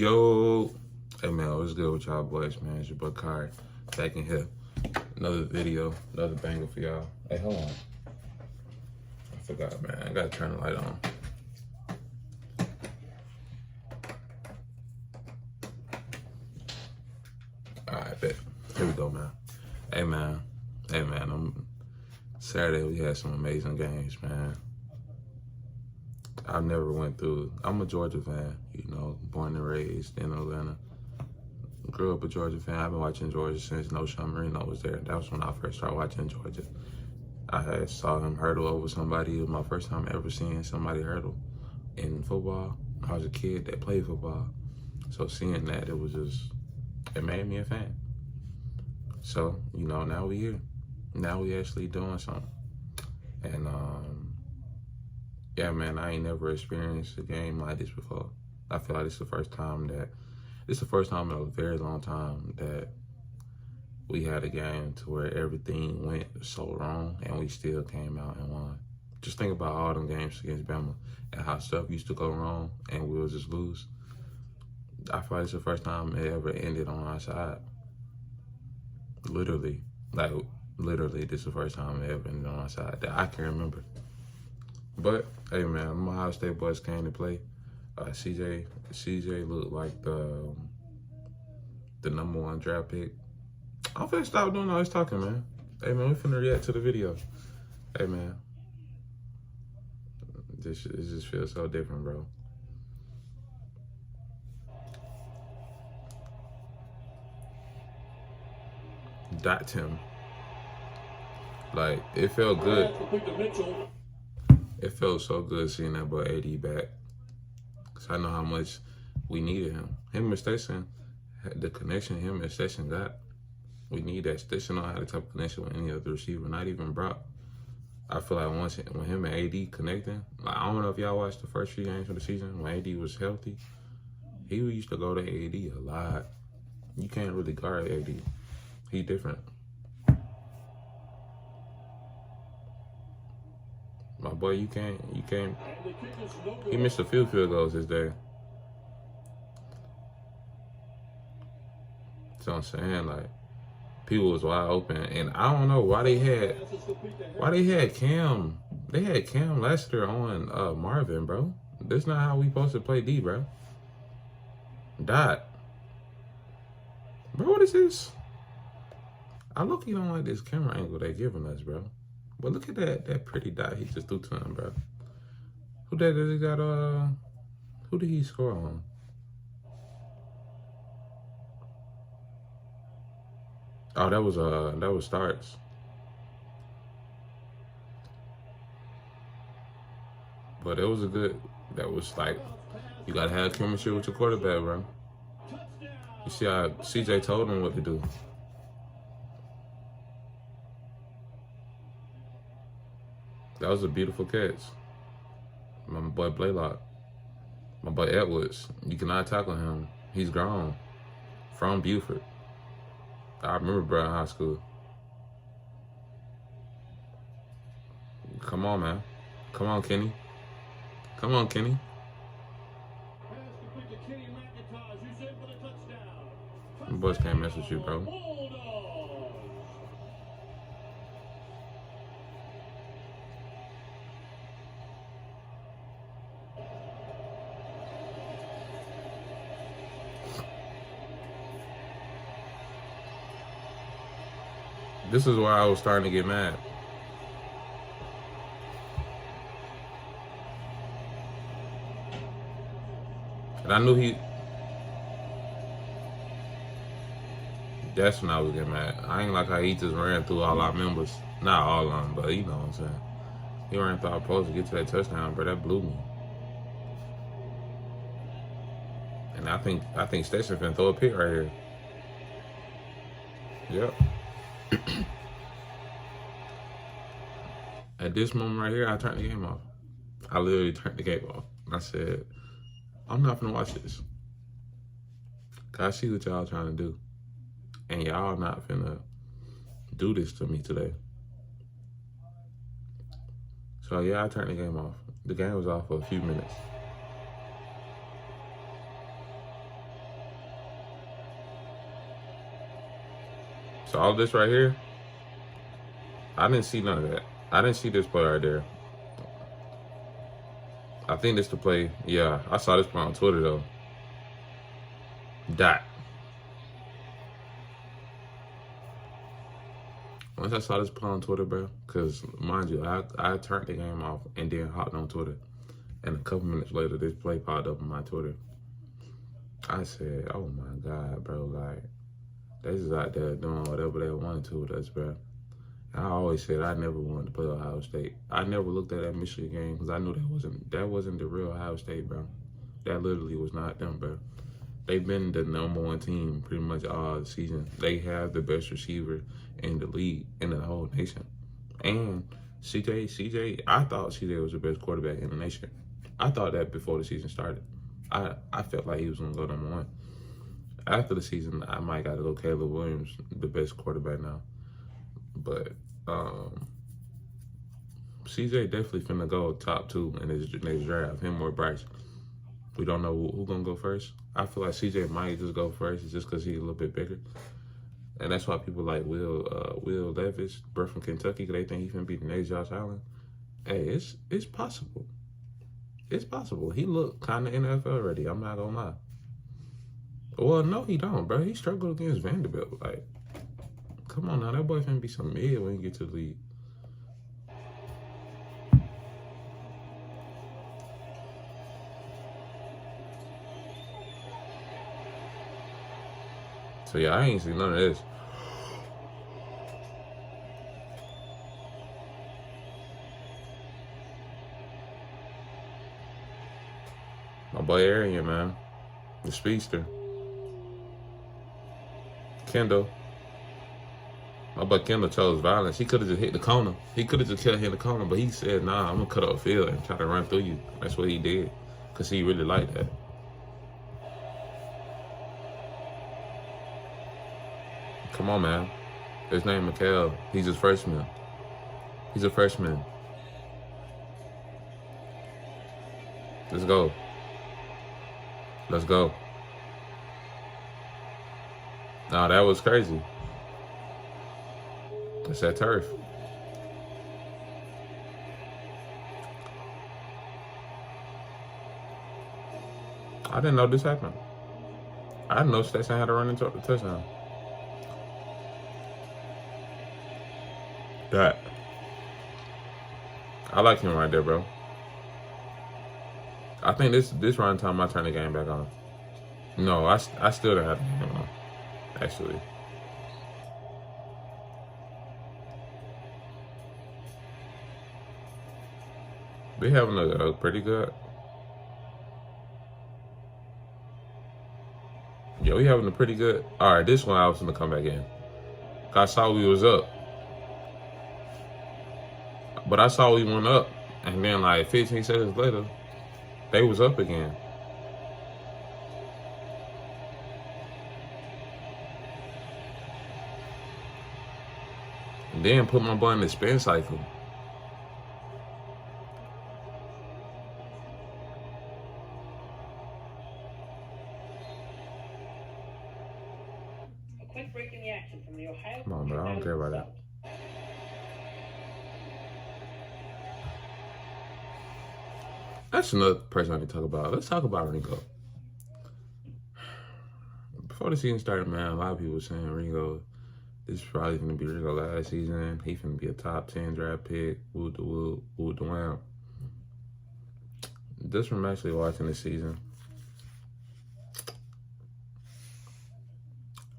Yo, hey man, what's good with y'all boys, man? It's your boy Kai, back in here. Another video, another banger for y'all. Hey, hold on. I forgot, man. I gotta turn the light on. Alright, bet. Here we go, man. Hey man. Saturday we had some amazing games, man. I never went through. I'm a Georgia fan, you know, born and raised in Atlanta. Grew up a Georgia fan. I've been watching Georgia since No Marino was there. That was when I first started watching Georgia. I had saw him hurdle over somebody. It was my first time ever seeing somebody hurdle in football. I was a kid that played football. So seeing that, it made me a fan. So, you know, now we here. Now we actually doing something. And, yeah, man, I ain't never experienced a game like this before. I feel like it's the first time in a very long time that we had a game to where everything went so wrong and we still came out and won. Just think about all them games against Bama and how stuff used to go wrong and we would just lose. I feel like it's the first time it ever ended on our side. Literally, this is the first time it ever ended on our side that I can remember. But, hey, man, my Ohio State boys came to play. CJ looked like the #1 draft pick. I'm finna stop doing all this talking, man. Hey, man, we finna react to the video. Hey, man. It just feels so different, bro. Dot him. Like, it felt good. It felt so good seeing that boy AD back. Because I know how much we needed him. Him and Stetson, the connection him and Stetson got, we need that. Stetson don't have the type of connection with any other receiver, not even Brock. I feel like when him and AD connecting, like, I don't know if y'all watched the first few games of the season, when AD was healthy, he used to go to AD a lot. You can't really guard AD. He different. My boy, you can't. He missed a few field goals this day. So I'm saying, like, people was wide open, and I don't know why they had Cam. They had Cam Lester on Marvin, bro. That's not how we supposed to play D, bro. Dot. Bro, what is this? I look-y don't like this camera angle they giving us, bro. But look at that pretty dot he just threw to him, bro. Who did he score on? Oh, that was Starks. But it was that was like, you gotta have chemistry with your quarterback, bro. You see how CJ told him what to do. That was a beautiful catch. My boy Blaylock. My boy Edwards. You cannot tackle him. He's grown. From Buford. I remember bro in high school. Come on, man. Come on, Kenny. Come on, Kenny. My boys can't mess with you, bro. This is why I was starting to get mad. And I knew that's when I was getting mad. I ain't like how he just ran through all our members. Not all of them, but you know what I'm saying. He ran through our post to get to that touchdown, bro. That blew me. And I think Stetson finna throw a pick right here. Yep. At this moment right here, I turned the game off. I literally turned the game off. I said, I'm not gonna watch this. Cause I see what y'all trying to do. And y'all not finna do this to me today. So yeah, I turned the game off. The game was off for a few minutes. So all this right here, I didn't see none of that. I didn't see this play right there. I think this the play. Yeah, I saw this play on Twitter though. Dot. Once I saw this play on Twitter, bro, because mind you, I turned the game off and then hopped on Twitter. And a couple minutes later, this play popped up on my Twitter. I said, oh my God, bro, like, they just out there doing whatever they wanted to with us, bro. And I always said I never wanted to play Ohio State. I never looked at that Michigan game because I knew that wasn't the real Ohio State, bro. That literally was not them, bro. They've been the #1 team pretty much all season. They have the best receiver in the league, in the whole nation. And CJ, I thought CJ was the best quarterback in the nation. I thought that before the season started. I felt like he was going to go #1. After the season, I might got to go Caleb Williams, the best quarterback now. But CJ definitely finna go top 2 in his next draft, him or Bryce. We don't know who's going to go first. I feel like CJ might just go first just because he's a little bit bigger. And that's why people like Will Levis, bro, from Kentucky, because they think he's going to be the next Josh Allen. Hey, it's possible. It's possible. He looked kind of NFL ready. I'm not going to lie. Well, no, he don't, bro. He struggled against Vanderbilt. Like, come on now. That boy finna be some mid when he get to the league. So, yeah, I ain't seen none of this. My boy Arian, man. The speedster. Kendall. My boy Kendall chose violence. He could have just hit the corner. He could have just kept hitting the corner, but he said, nah, I'm going to cut up field and try to run through you. That's what he did because he really liked that. Come on, man. His name Mikhail. He's a freshman. He's a freshman. Let's go. Let's go. Nah, that was crazy. That's that turf. I didn't know this happened. I didn't know Stetson had to run into the touchdown. That. I like him right there, bro. I think this run time I turn the game back on. No, I still don't have the game on, actually. We having a pretty good. Yeah, we having a pretty good. All right, this one I was gonna come back in. I saw we was up, but I saw we went up, and then like 15 seconds later, they was up again. And then put my boy in the spin cycle. Come on, bro. I don't care about that. That's another person I need to talk about. Let's talk about Ringo. Before the season started, man, a lot of people were saying Ringo, this is probably going to be Ringo last season. He's going to be a top 10 draft pick. Wood the wham. Just from actually watching this season,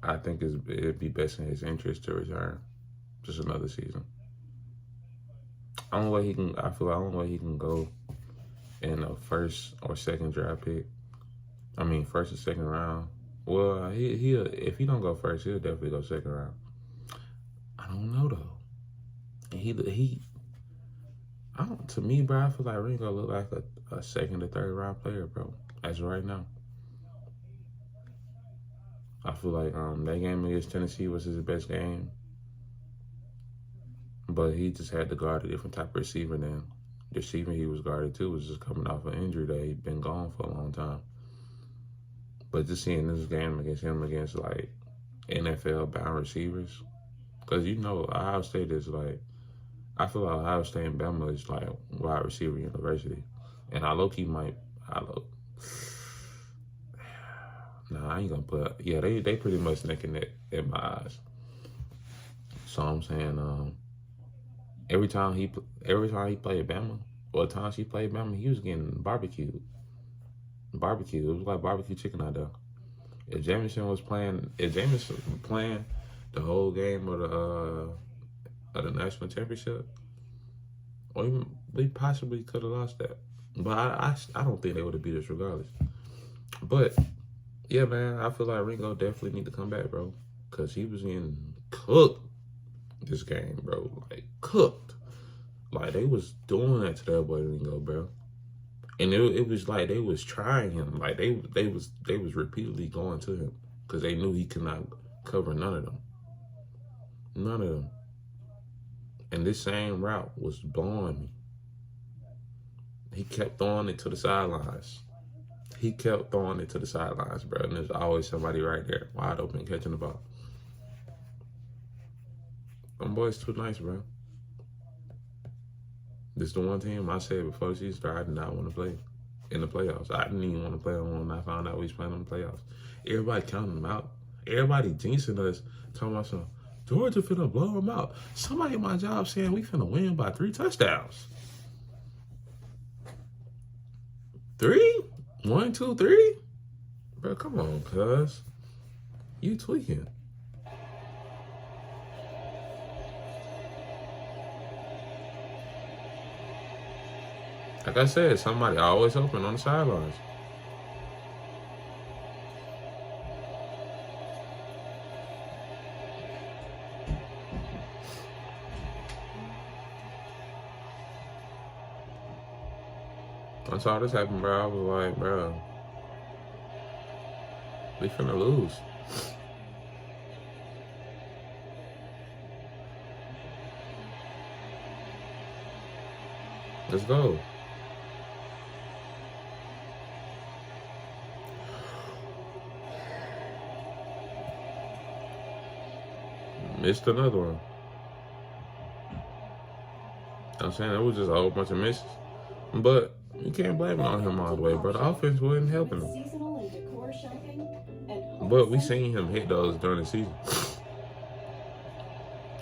I think it'd be best in his interest to return just another season. I feel like the only way he can go in a first or second draft pick. I mean, first or second round. Well, he'll if he don't go first, he'll definitely go second round. I don't know though. To me, bro, I feel like Ringo look like a second or third round player, bro. As of right now. I feel like that game against Tennessee was his best game. But he just had to guard a different type of receiver than the receiver he was guarded to was just coming off an injury that he'd been gone for a long time. But just seeing this game against him against like NFL bound receivers, Because you know, Ohio State is like, I feel like Ohio State and Bama is like wide receiver university. And I low key might, I low, nah, I ain't gonna put, yeah, they pretty much neck and neck in my eyes. So I'm saying, every time he played Bama, or the time she played Bama, he was getting barbecued. Barbecue. It was like barbecue chicken out there. If Jameson was playing the whole game of the national championship, or even we possibly could have lost that. But I don't think they would have beat us regardless. But yeah, man, I feel like Ringo definitely need to come back, bro, because he was getting cooked this game, bro, like cooked. Like they was doing that to that boy Ringo, bro. And it was like they was trying him, like they was repeatedly going to him because they knew he could not cover none of them. And this same route was blowing me. He kept throwing it to the sidelines. He kept throwing it to the sidelines, bro. And there's always somebody right there, wide open, catching the ball. Them boys too nice, bro. This is the one team I said before the season started I did not want to play in the playoffs. I didn't even want to play on when I found out we was playing in the playoffs. Everybody counting them out. Everybody jinxing us, talking about something. Georgia finna blow them out. Somebody at my job saying we finna win by 3 touchdowns. 3? 1, 2, 3? Bro, come on, cuz. You tweaking. Like I said, somebody always open on the sidelines. I saw this happen, bro. I was like, bro, we finna lose. Let's go. Missed another one. I'm saying it was just a whole bunch of misses. But you can't blame it on him all the way, bro. The offense wasn't helping him. But we seen him hit those during the season.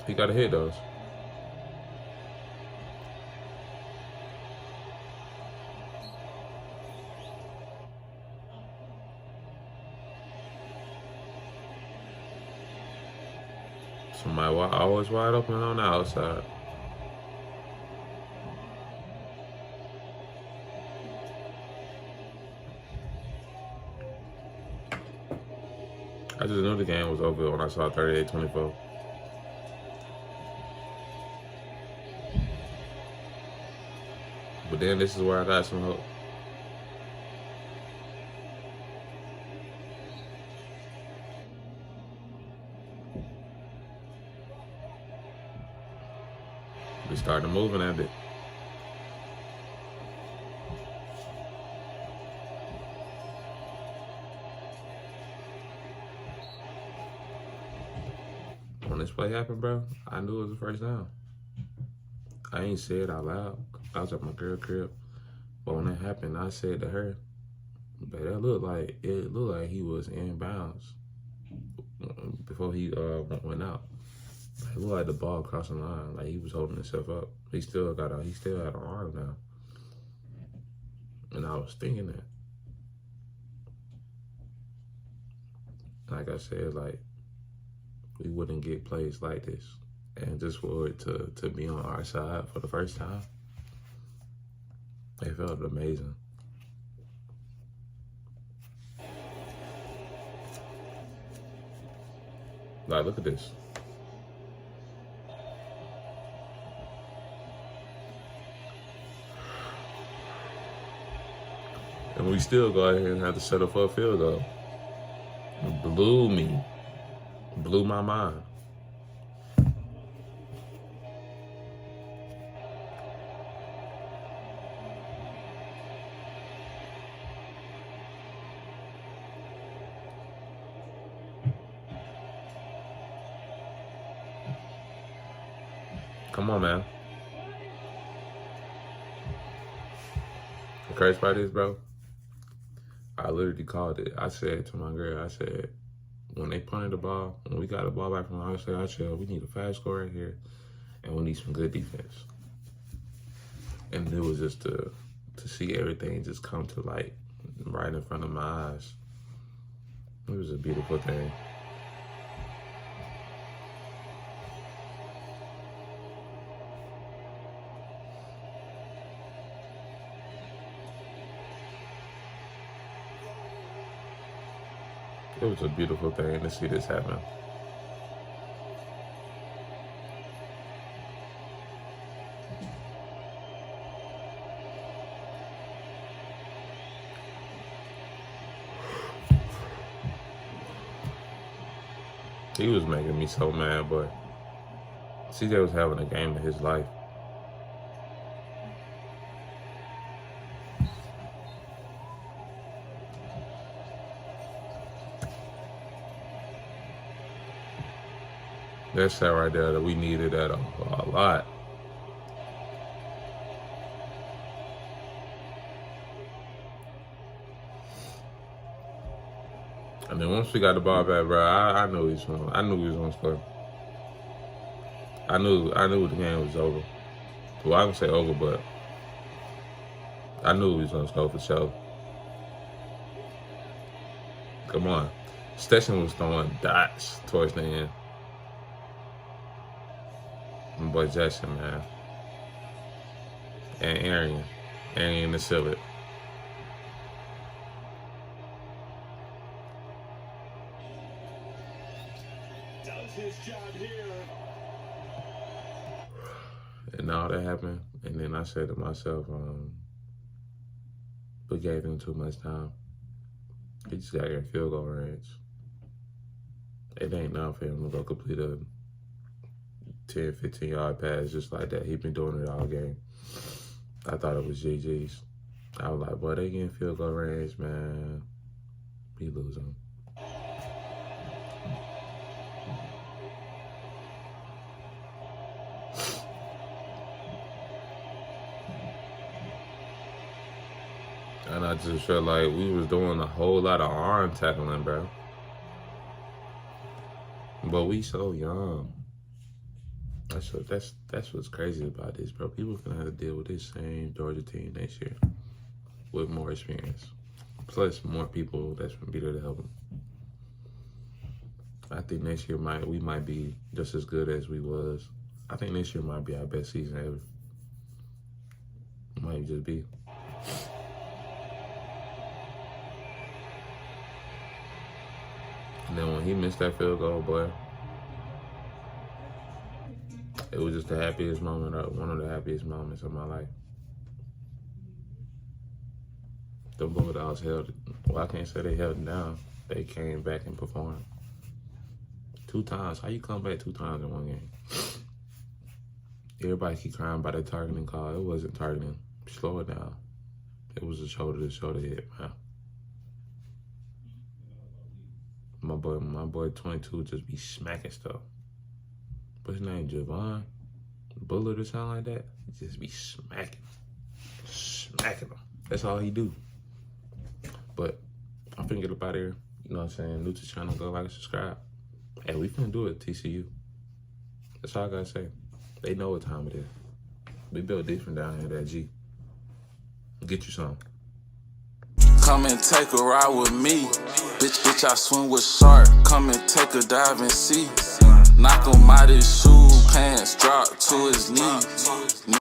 He got to hit those. Somebody always wide open on the outside. I just knew the game was over when I saw 38-24. But then this is where I got some hope. We started moving a bit. When this play happened, bro, I knew it was the first down. I ain't say it out loud. I was at my girl crib. But when it happened, I said to her, but it looked like he was in bounds before he went out. It looked like the ball crossed the line, like he was holding himself up. He still had an arm now. And I was thinking that. Like I said, like we wouldn't get plays like this. And just for it to be on our side for the first time, it felt amazing. Like, look at this. And we still go ahead and have to settle for a field goal. It blew me. Blew my mind. Come on, man. The crazy part is, bro, I literally called it. I said to my girl, I said, when they punted the ball, when we got the ball back from the outside, I said, we need a fast score right here, and we need some good defense. And it was just to see everything just come to light right in front of my eyes. It was a beautiful thing. It was a beautiful thing to see this happen. He was making me so mad, but CJ was having a game of his life. That's that right there that we needed that a lot. And then once we got the ball back, bro, I knew he was gonna score. I knew the game was over. Well, I don't say over, but I knew he was gonna score for sure. Come on. Stetson was throwing dots towards the end. My boy Jackson, man. And Arian the Civic. His job here. And all that happened, and then I said to myself, we gave him too much time. He just got in field goal range. It ain't enough for him to go complete a 10, 15-yard pass just like that. He been doing it all game. I thought it was GG's. I was like, boy, they getting field goal range, man. He losing. And I just felt like we was doing a whole lot of arm tackling, bro. But we so young. That's what's crazy about this, bro. People gonna have to deal with this same Georgia team next year with more experience, plus more people that's gonna be there to help them. I think next year we might be just as good as we was. I think next year might be our best season ever. Might just be. And then when he missed that field goal, boy, it was just the happiest moment, one of the happiest moments of my life. The Bulldogs held, well, I can't say they held it down. They came back and performed. 2 times. How you come back 2 times in one game? Everybody keep crying about that targeting call. It wasn't targeting. Slow it down. It was a shoulder-to-shoulder hit, man. My boy 22 just be smacking stuff. What's his name, Javon? Bullard or something like that? He just be smacking them. That's all he do. But I'm finna get up out of here. You know what I'm saying? New to the channel, go like and subscribe. Hey, we finna do it, TCU. That's all I gotta say. They know what time it is. We built different down here at G. Get you some. Come and take a ride with me. Bitch, I swim with shark. Come and take a dive and see. Knock him out his shoe, pants drop to his knees.